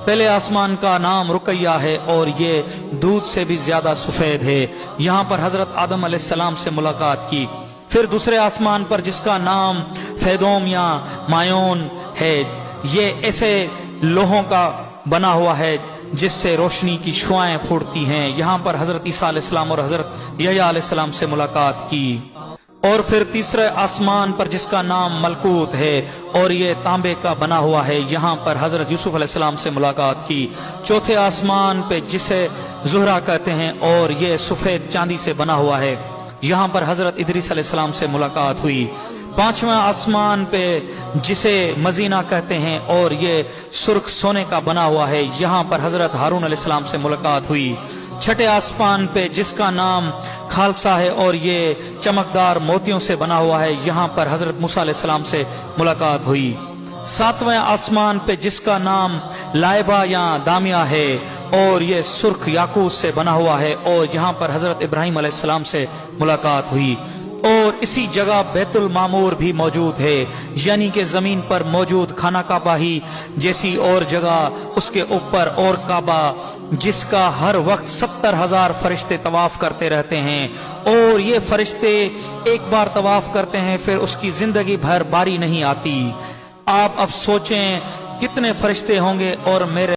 پہلے آسمان کا نام رقیہ ہے اور یہ دودھ سے بھی زیادہ سفید ہے، یہاں پر حضرت آدم علیہ السلام سے ملاقات کی۔ پھر دوسرے آسمان پر جس کا نام فیدوم یا مایون ہے، یہ ایسے لوہوں کا بنا ہوا ہے جس سے روشنی کی شعائیں پھوٹتی ہیں، یہاں پر حضرت عیسیٰ علیہ السلام اور حضرت یحییٰ علیہ السلام سے ملاقات کی۔ اور پھر تیسرے آسمان پر جس کا نام ملکوت ہے اور یہ تانبے کا بنا ہوا ہے، یہاں پر حضرت یوسف علیہ السلام سے ملاقات کی۔ چوتھے آسمان پہ جسے زہرہ کہتے ہیں اور یہ سفید چاندی سے بنا ہوا ہے، یہاں پر حضرت ادریس علیہ السلام سے ملاقات ہوئی۔ پانچواں آسمان پہ جسے مزینہ کہتے ہیں اور یہ سرخ سونے کا بنا ہوا ہے، یہاں پر حضرت ہارون علیہ السلام سے ملاقات ہوئی۔ چھٹے آسمان پہ جس کا نام خالصہ ہے اور یہ چمکدار موتیوں سے بنا ہوا ہے، یہاں پر حضرت موسیٰ علیہ السلام سے ملاقات ہوئی۔ ساتویں آسمان پہ جس کا نام لائبہ یا دامیہ ہے اور یہ سرخ یاقوت سے بنا ہوا ہے، اور یہاں پر حضرت ابراہیم علیہ السلام سے ملاقات ہوئی۔ اور اسی جگہ بیت المعمور بھی موجود ہے، یعنی کہ زمین پر موجود خانہ کعبہ ہی جیسی اور جگہ اس کے اوپر اور کعبہ جس کا ہر وقت 70,000 فرشتے طواف کرتے رہتے ہیں، اور یہ فرشتے ایک بار طواف کرتے ہیں پھر اس کی زندگی بھر باری نہیں آتی۔ آپ اب سوچیں کتنے فرشتے ہوں گے، اور میرے